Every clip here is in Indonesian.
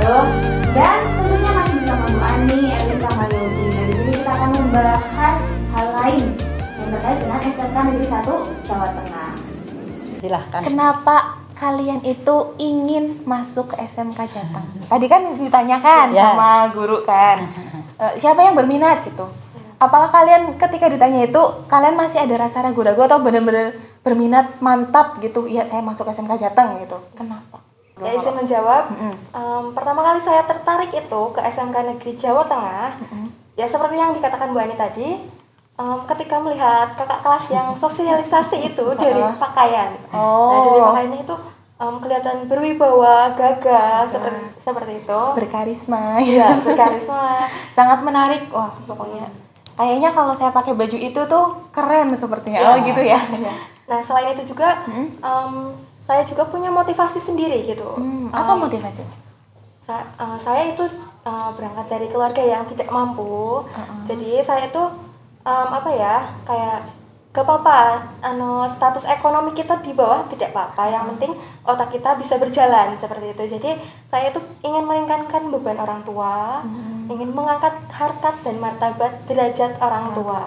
video. Dan tentunya masih bersama Bu Ani, Eli, sama Yogi. Nah, di sini kita akan membahas hal lain yang terkait dengan SMK Negeri 1 Jawa Tengah. Silahkan. Kenapa kalian itu ingin masuk ke SMK Jateng? Tadi kan ditanyakan sama guru kan, siapa yang berminat gitu. Apakah kalian ketika ditanya itu, kalian masih ada rasa ragu-ragu atau benar-benar berminat mantap gitu, ya saya masuk SMK Jateng gitu? Kenapa? Ya, izin menjawab. Pertama kali saya tertarik itu ke SMK Negeri Jawa Tengah. Ya seperti yang dikatakan Bu Ani tadi, ketika melihat kakak kelas yang sosialisasi itu dari pakaian. Nah, dari pakaiannya itu kelihatan berwibawa, gagah, seperti itu. Berkarisma. Iya, berkarisma. Sangat menarik. Wah, pokoknya kayaknya kalau saya pakai baju itu tuh keren sepertinya. Oh gitu ya. Nah, selain itu juga saya juga punya motivasi sendiri gitu. Apa motivasi? Saya itu berangkat dari keluarga yang tidak mampu. Jadi saya itu kayak gak apa-apa, status ekonomi kita di bawah tidak apa-apa. Yang penting otak kita bisa berjalan seperti itu. Jadi saya itu ingin meringankan beban orang tua, ingin mengangkat harkat dan martabat derajat orang tua.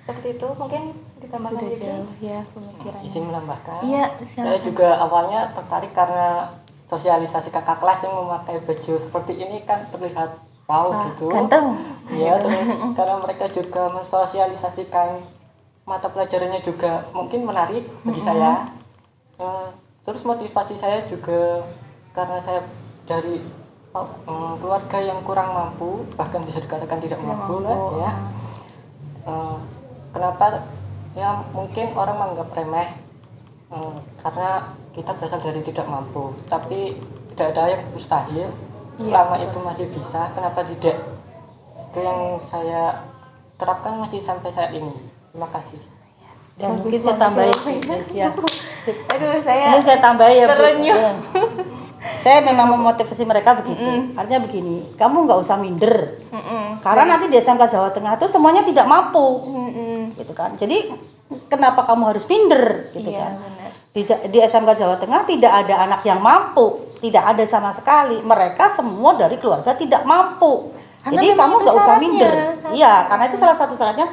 Seperti itu mungkin ditambahkan Sudah gitu. jauh ya pemikirannya. Izin menambahkan. Iya, Saya juga awalnya tertarik karena sosialisasi kakak kelas yang memakai baju seperti ini kan terlihat wow gitu. Ganteng. Iya, terus karena mereka juga mensosialisasikan mata pelajarannya juga mungkin menarik bagi saya. Terus motivasi saya juga karena saya dari keluarga yang kurang mampu, bahkan bisa dikatakan tidak mampu lah ya. Kenapa ya mungkin orang menganggap remeh karena kita berasal dari tidak mampu, tapi tidak ada yang mustahil. Selama itu masih bisa, kenapa tidak? Itu yang saya terapkan masih sampai saat ini. Terima kasih. Dan mungkin saya tambahin ya. Aduh, saya Mungkin saya tambahin ya Bu. terenyuh. Ya. Saya memang memotivasi mereka begitu. Artinya begini, kamu nggak usah minder. Karena nanti di SMK Jawa Tengah itu semuanya tidak mampu. Gitu kan. Jadi kenapa kamu harus minder gitu kan? Benar. Di SMK Jawa Tengah tidak ada anak yang mampu, tidak ada sama sekali. Mereka semua dari keluarga tidak mampu. Karena Jadi memang kamu itu nggak usah syaratnya. minder. Iya, karena itu salah satu syaratnya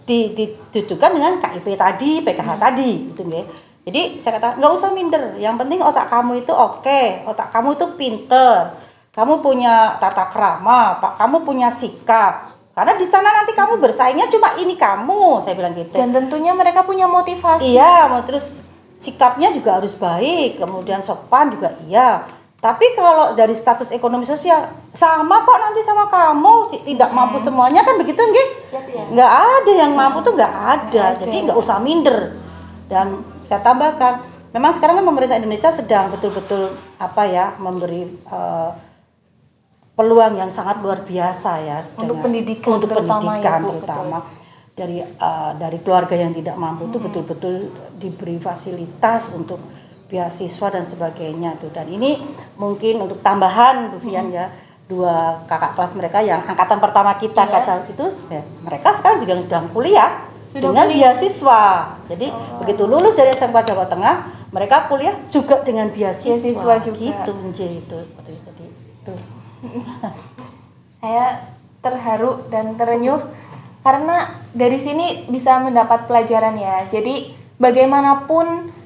ditujukan dengan KIP tadi, PKH tadi, gitu nggih. Jadi saya kata nggak usah minder. Yang penting otak kamu itu oke, otak kamu itu pinter, kamu punya tata krama, kamu punya sikap. Karena di sana nanti kamu bersaingnya cuma ini kamu, saya bilang gitu. Dan tentunya mereka punya motivasi. Iya, terus sikapnya juga harus baik, kemudian sopan juga iya. Tapi kalau dari status ekonomi sosial sama kok nanti sama kamu, tidak mampu semuanya kan begitu nggih? Siap ya? Nggak ada yang mampu tuh nggak ada. Jadi nggak usah minder. Dan saya tambahkan, memang sekarang kan pemerintah Indonesia sedang betul-betul memberi peluang yang sangat luar biasa ya Untuk dengan- pendidikan untuk terutama pendidikan ya, Bu, terutama dari keluarga yang tidak mampu itu betul-betul diberi fasilitas untuk beasiswa dan sebagainya tuh. Dan ini mungkin untuk tambahan Bu Fian ya, dua kakak kelas mereka yang angkatan pertama kita kaca itu ya, mereka sekarang juga sedang kuliah dengan beasiswa. Jadi begitu lulus dari SMK Jawa Tengah, mereka kuliah juga dengan beasiswa Juga. gitu itu seperti itu. Jadi itu. Saya terharu dan terenyuh karena dari sini bisa mendapat pelajaran ya. Jadi bagaimanapun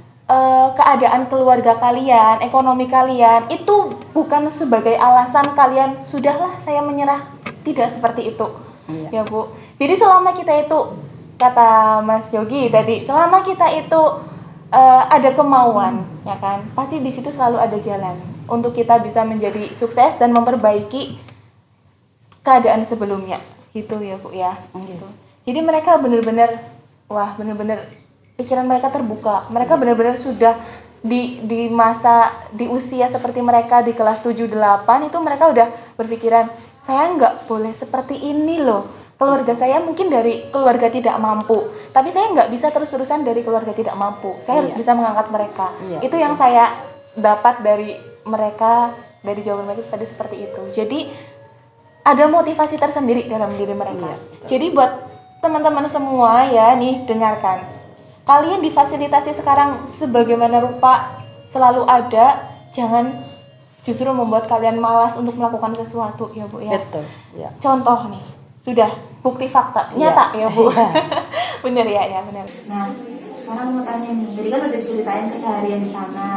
keadaan keluarga kalian, ekonomi kalian itu bukan sebagai alasan kalian sudahlah saya menyerah. Tidak seperti itu. Ya Bu. Jadi selama kita itu, kata Mas Yogi tadi, selama kita itu ada kemauan, ya kan, pasti di situ selalu ada jalan untuk kita bisa menjadi sukses dan memperbaiki keadaan sebelumnya, gitu ya Bu ya. Gitu. Jadi mereka benar-benar pikiran mereka terbuka. Mereka benar-benar sudah di usia seperti mereka di kelas 7 8 itu mereka udah berpikiran, saya nggak boleh seperti ini loh. Keluarga saya mungkin dari keluarga tidak mampu, tapi saya nggak bisa terus-terusan dari keluarga tidak mampu. Saya harus bisa mengangkat mereka. Itu yang saya dapat dari mereka, dari jawaban mereka tadi seperti itu. Jadi ada motivasi tersendiri dalam diri mereka. Jadi buat teman-teman semua ya nih, dengarkan. Kalian difasilitasi sekarang sebagaimana rupa selalu ada, jangan justru membuat kalian malas untuk melakukan sesuatu ya Bu ya. Betul. Ya. Contoh nih, sudah bukti fakta Iya. nyata ya Bu. Iya. Bener ya bener. Nah, sekarang mau tanya nih, tadi kan udah ceritain keseharian di sana,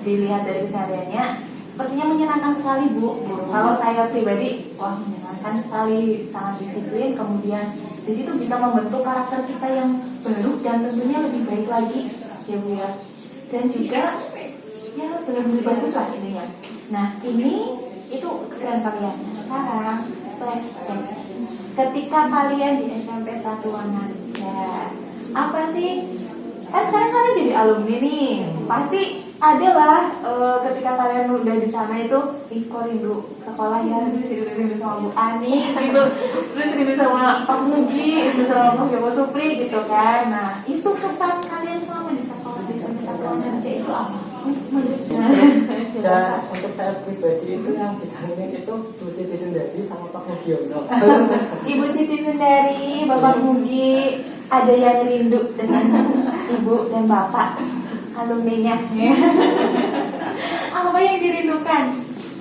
dilihat dari kesehariannya, sepertinya menyenangkan sekali Bu. Gitu. Kalau saya pribadi, wah menyenangkan sekali, sangat disiplin, kemudian di situ bisa membentuk karakter kita yang baru dan tentunya lebih baik lagi, ya Bu ya. Dan juga ya benar-benar bagus lah ininya. Nah ini itu keseharian kalian. Sekarang flashback. Ketika kalian di SMP Satuan Harja, apa sih? Kan sekarang kalian jadi alumni nih, pasti ada lah ketika kalian udah di sana itu, kok rindu sekolah ya, rindu sama Bu Ani gitu, terus rindu sama Pak Mugi, rindu sama Pak Joko Supri gitu kan. Nah itu kesan kalian selama di sekolah di SMP Satuan Harja itu apa? Dan untuk saya pribadi itu yang dikangenin itu Bu Siti Sundari sama Pak Mugiono. Ibu Siti Sundari, Bapak Mugi, ada yang rindu dengan Ibu dan Bapak alumninya. Apa yang dirindukan?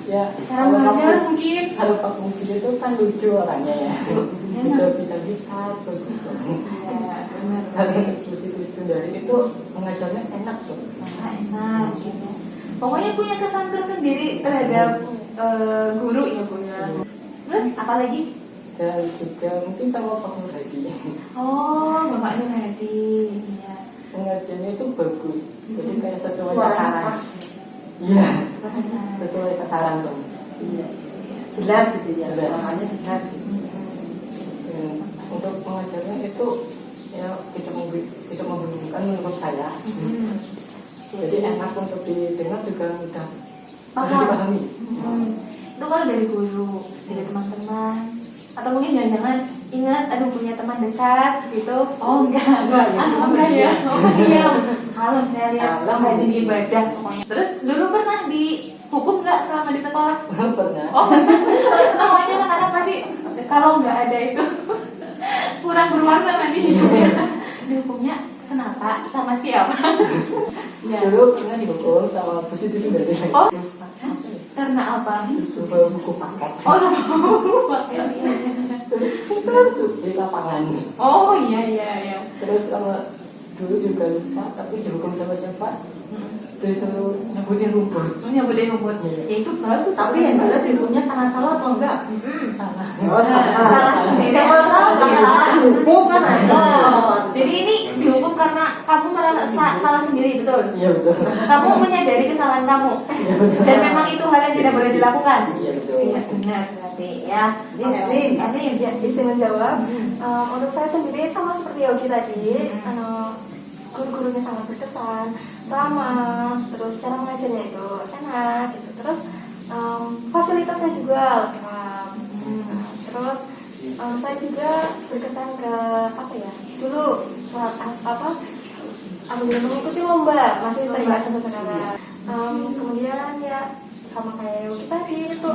Ya, Cara mengajar mungkin. Kalau Pak Mugi itu kan lucu orangnya ya. Juga bisa-bisa bagus. Ya, benar. Kalau untuk Bu Siti Sundari itu mengajarnya enak tuh. Enak gitu. Pokoknya punya kesan tersendiri terhadap guru ya Bu ya. Terus apa lagi? Dan juga mungkin sama Pak Nur Hadi. Oh, Bapak Nur Hadi. Ya. Pengajiannya itu bagus. Jadi kayak sesuai Suaranya sasaran. pas. Iya, Pasaran. sesuai sasaran dong. Iya. Jelas gitu ya. Jelas. Namanya jelas. Untuk pengajarnya itu ya tidak membingungkan menurut saya. Jadi enak untuk didengar juga mudah dipahami. Itu kalau dari guru, dari teman-teman, atau mungkin jangan-jangan ingat, aduh punya teman dekat gitu. Oh enggak Enggak ya. enggak ya. Oh iya, kalau saya lihat Kalem. rajin ibadah pokoknya. Terus dulu pernah dihukum nggak selama di sekolah? Pernah. Oh, namanya anak-anak pasti kalau nggak ada itu kurang berwarna nanti hidupnya. Dihukumnya kenapa? Sama siapa? Ya. Dulu pernah dihukum sama Bu Siti Sundari. Oh, karena apa? Bawa buku paket. Oh, Di lapangan. oh iya. Terus sama dulu juga lupa, tapi dihukum sama siapa? Disuruh nyebutin rumput. Nyebutin rumput. Ya itu bagus. Tapi yang jelas hukumnya karena salah atau enggak? Salah. Oh, Salah sendiri. Siapa tahu kesalahan hukum kan ada. Jadi ini dihukum karena kamu merasa salah sendiri, betul? Iya betul. Kamu menyadari kesalahan kamu. Iya betul. Dan memang itu hal yang tidak boleh dilakukan. Iya betul. Iya benar berarti ya. Ini bisa menjawab. Untuk saya sendiri sama seperti Yogi tadi, guru-gurunya sangat berkesan, ramah, terus cara mengajarnya itu enak, gitu. Terus fasilitasnya juga lengkap. Terus saya juga berkesan ke apa ya? Dulu mengikuti lomba, masih terlibat sampai sekarang. Kemudian ya sama kayak Yogi tadi itu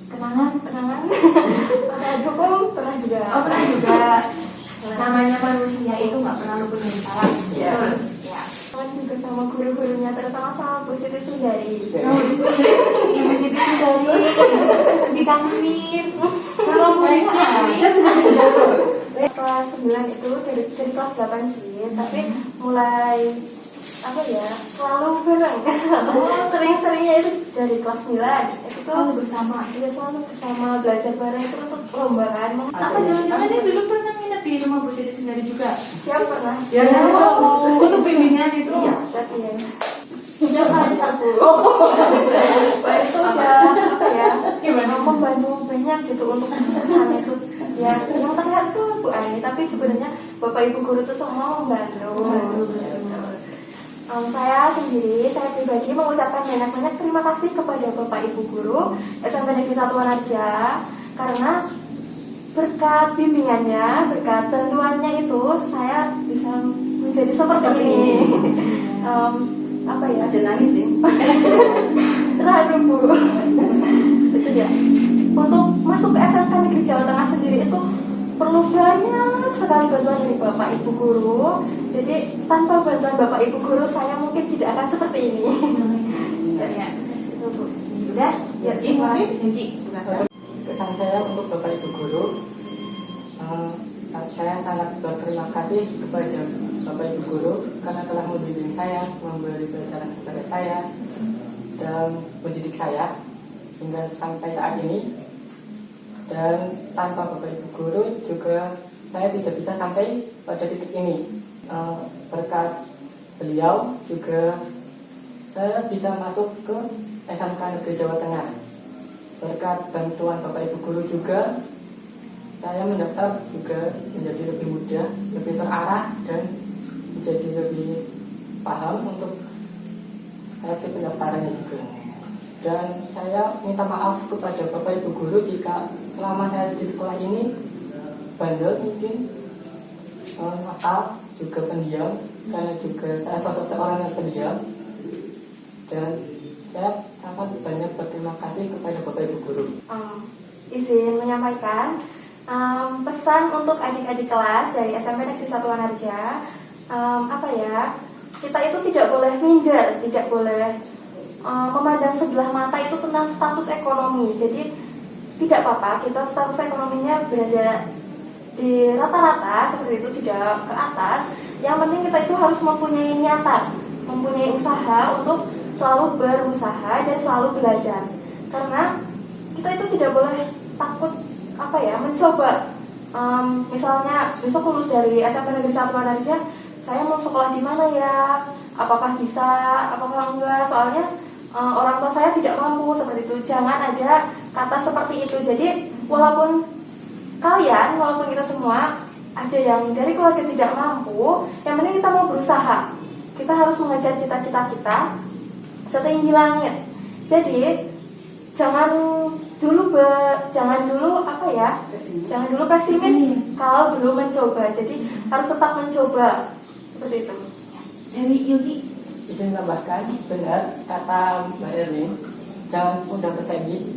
kenangan masalah hukum pernah juga. Oh pernah juga. Namanya manusia itu nggak pernah luput dari salah. Iya. Terus ya. Kan juga sama guru-gurunya, terutama sama Bu Siti Sundari. Ibu Siti Sundari dikangenin. Kalau muridnya Kita bisa dijawab. Kelas 9 itu dari kelas 8 sih, tapi mulai selalu bareng. Sering-seringnya itu dari kelas 9 itu tuh selalu bersama. dia selalu bersama belajar bareng itu untuk lomba kan. Apa jangan-jangan dia dulu pernah nginep di rumah Bu Siti Sundari juga? Siapa pernah? Ya, Untuk bimbingan itu. Iya, berarti ya. Udah kali aku. Wah, itu udah Gimana? membantu banyak gitu untuk kesana itu. Ya, yang terlihat itu Bu Ani, tapi sebenarnya Bapak Ibu guru itu semua membantu. Saya pribadi mengucapkan banyak-banyak terima kasih kepada Bapak Ibu guru SMP Negeri 1 Wanaja karena berkat bimbingannya, berkat bantuannya itu saya bisa menjadi seperti ini. Nangis nih. Terharu Bu. Itu ya. Untuk masuk ke SMK Negeri Jawa Tengah sendiri itu perlu banyak sekali bantuan dari Bapak Ibu guru. Jadi tanpa bantuan Bapak Ibu guru saya mungkin tidak akan seperti ini. Ya. Udah? Ya, Yuki, silakan. Kesan saya untuk Bapak Ibu Guru, saya sangat berterima kasih kepada Bapak Ibu Guru karena telah membimbing saya, memberi pelajaran kepada saya, dan mendidik saya hingga sampai saat ini. Dan tanpa Bapak Ibu Guru juga saya tidak bisa sampai pada titik ini. Berkat beliau juga saya bisa masuk ke SMK Negeri Jawa Tengah. Berkat bantuan Bapak Ibu Guru juga saya mendaftar juga menjadi lebih mudah, lebih terarah, dan menjadi lebih paham untuk seleksi pendaftarannya juga. Dan saya minta maaf kepada Bapak Ibu Guru jika selama saya di sekolah ini bandel mungkin, nakal, juga pendiam, karena juga saya sosok orang yang pendiam. Dan saya sangat banyak berterima kasih kepada Bapak Ibu Guru. Izin menyampaikan pesan untuk adik-adik kelas dari SMP Negeri 1 Wanarja. Kita itu tidak boleh minder, tidak boleh memandang sebelah mata itu tentang status ekonomi. Jadi tidak apa-apa kita status ekonominya berada di rata-rata seperti itu, tidak ke atas. Yang penting kita itu harus mempunyai niatan, mempunyai usaha untuk selalu berusaha dan selalu belajar. Karena kita itu tidak boleh takut mencoba. Misalnya besok lulus dari SMP Negeri 1 Wanarja, saya mau sekolah di mana ya? Apakah bisa? Apakah enggak? Soalnya orang tua saya tidak mampu seperti itu. Jangan ada kata seperti itu. Jadi walaupun kita semua ada yang dari keluarga tidak mampu, yang penting kita mau berusaha. Kita harus mengejar cita-cita kita setinggi langit. Jadi jangan dulu pesimis kalau belum mencoba. Jadi harus tetap mencoba seperti itu. Dari Yuki. Izin tambahkan, benar kata Mbak Erlin, jangan mudah pesimis,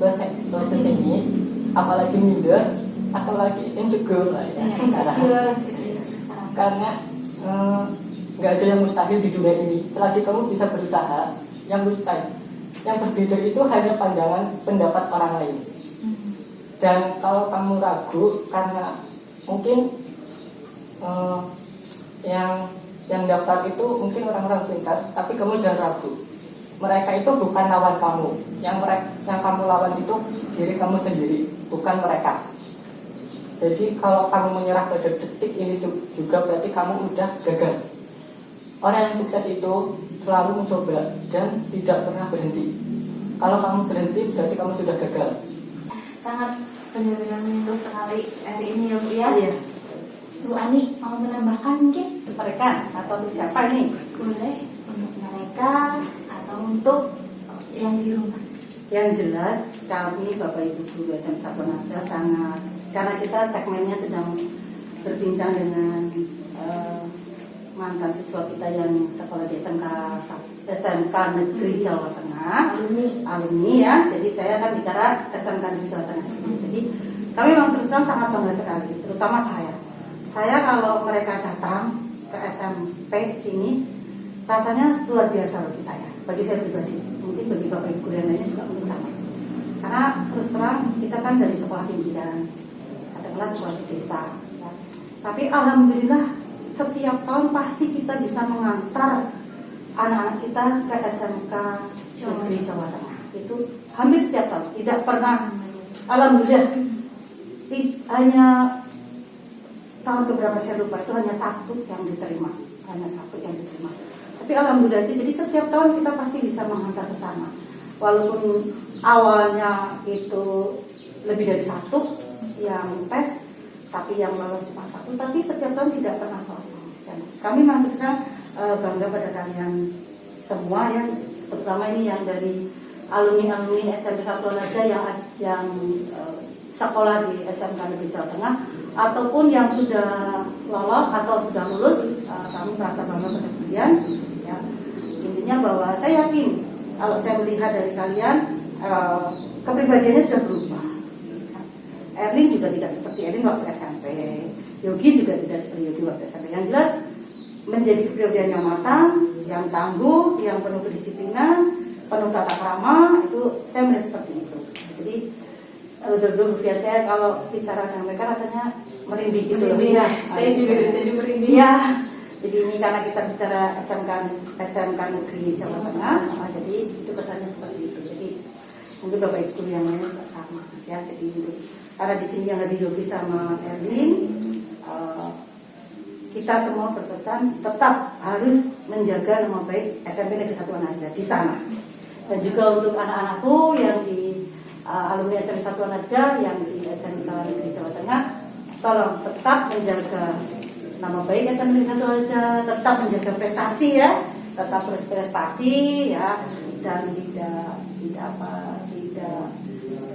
apalagi minder, atau lagi insecure lah ya. Karena nggak ada yang mustahil di dunia ini. Selagi kamu bisa berusaha, yang berbeda itu hanya pendapat orang lain. Dan kalau kamu ragu karena mungkin yang daftar itu mungkin orang-orang pintar, tapi kamu jangan ragu. Mereka itu bukan lawan kamu. Yang kamu lawan itu diri kamu sendiri, bukan mereka. Jadi kalau kamu menyerah pada detik ini juga berarti kamu udah gagal. Orang yang sukses itu selalu mencoba dan tidak pernah berhenti. Kalau kamu berhenti berarti kamu sudah gagal. Sangat benar-benar menyentuh sekali hari ini ya Bu ya. Iya. Bu Ani mau menambahkan mungkin? Mereka atau untuk siapa nih? Boleh untuk mereka atau untuk yang di rumah. Yang jelas kami Bapak Ibu Guru SMP 1 Wanarja sangat, karena kita segmennya sedang berbincang dengan mantan siswa kita yang sekolah di SMK Negeri Jawa Tengah, alumni ya. Jadi saya akan bicara SMK Negeri Jawa Tengah. Jadi kami memang terus terang sangat bangga sekali, terutama saya. Saya kalau mereka datang ke SMP sini, rasanya luar biasa bagi saya pribadi. Mungkin bagi Bapak Ibu Guru yang lainnya juga mungkin sama. Karena terus terang kita kan dari sekolah pinggiran, katakanlah sekolah di desa. Ya. Tapi alhamdulillah setiap tahun pasti kita bisa mengantar anak-anak kita ke SMK Negeri Jawa Tengah. Itu hampir setiap tahun, tidak pernah. Alhamdulillah hanya tahun keberapa saya lupa, itu hanya satu yang diterima. Tapi alhamdulillah jadi setiap tahun kita pasti bisa menghantar ke sana. Walaupun awalnya itu lebih dari satu yang tes, tapi yang lolos cuma satu, tapi setiap tahun tidak pernah kosong. Dan kami maksudnya bangga pada kalian semua ya, terutama ini yang dari alumni SMP 1 Wanarja yang sekolah di SMK Negeri Jawa Tengah, ataupun yang sudah lolos atau sudah lulus, kami merasa bangga pada kalian. Ya. Intinya bahwa saya yakin kalau saya melihat dari kalian kepribadiannya sudah berubah. Erlin juga tidak seperti Erlin waktu SMP, Yogi juga tidak seperti Yogi waktu SMP. Yang jelas menjadi kepribadian yang matang, yang tangguh, yang penuh kedisiplinan, penuh tata krama. Itu saya seperti itu. Jadi betul-betul biar saya kalau bicara dengan mereka rasanya merinding gitu loh. Merinding, Ya, saya juga jadi merinding. Iya. Jadi ini karena kita bicara SMK Negeri Jawa Tengah, jadi itu kesannya seperti itu. Jadi mungkin Bapak Ibu yang lain juga sama ya. Jadi karena di sini yang ada Yogi sama Erwin, kita semua berpesan tetap harus menjaga nama baik SMP Negeri 1 Anaja di sana. Dan juga untuk anak-anakku yang di alumni SMP 1 Anaja yang di SMK Negeri Jawa Tengah, tolong tetap menjaga nama baik SMP Negeri 1 Anaja, tetap menjaga prestasi ya, tetap berprestasi ya, dan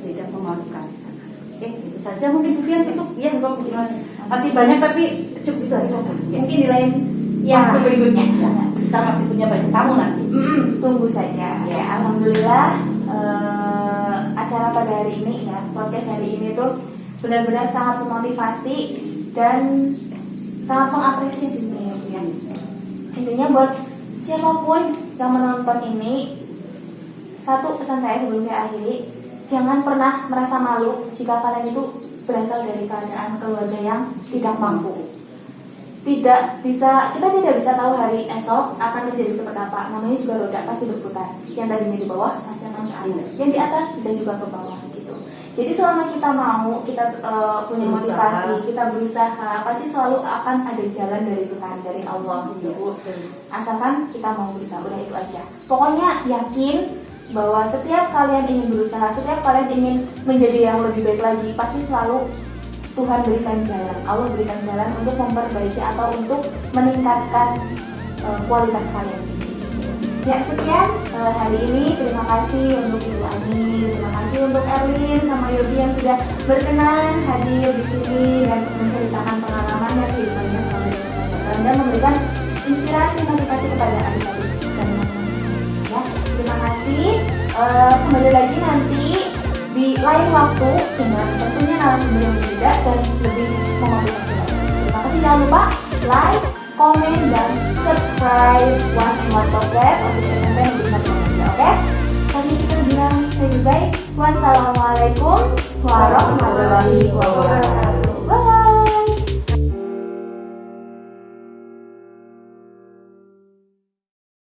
tidak memalukan di sana. Oke, itu saja mungkin Bu Fian cukup ya, enggak gimana. Masih banyak tapi cukup itu aja. Mungkin di lain Ya, waktu berikutnya. ya, kita masih punya banyak tamu nanti. Tunggu saja. Ya, alhamdulillah acara pada hari ini ya, podcast hari ini tuh benar-benar sangat memotivasi dan sangat mengapresiasi sebenarnya Bu ya. Intinya buat siapapun yang menonton ini, satu pesan saya sebelum saya akhiri, jangan pernah merasa malu jika kalian itu berasal dari keadaan keluarga yang tidak mampu. Kita tidak bisa tahu hari esok akan terjadi seperti apa. Namanya juga roda pasti berputar. Yang tadinya di bawah pasti akan ke atas. Yang di atas bisa juga ke bawah gitu. Jadi selama kita mau, kita punya motivasi, kita berusaha, pasti selalu akan ada jalan dari Tuhan, dari Allah gitu. Asalkan kita mau berusaha, udah itu aja. Pokoknya yakin bahwa setiap kalian ingin berusaha, setiap kalian ingin menjadi yang lebih baik lagi, pasti selalu Tuhan berikan jalan, Allah berikan jalan untuk memperbaiki atau untuk meningkatkan kualitas kalian sendiri. Ya, sekian hari ini. Terima kasih untuk Ibu Ani, terima kasih untuk Erwin sama Yogi yang sudah berkenan hadir di sini dan menceritakan pengalamannya, kehidupannya selama di Jakarta dan memberikan inspirasi, motivasi kepada adik-adik dan teman-teman. Ya, terima kasih. Kembali lagi nanti di lain waktu dengan tentunya narasumber yang berbeda dan lebih memotivasi lagi. Terima kasih, jangan lupa like, komen, dan subscribe One and One Podcast untuk SMP Negeri 1 Anaja, oke? Tadi kita bilang lebih baik. Wassalamualaikum warahmatullahi wabarakatuh.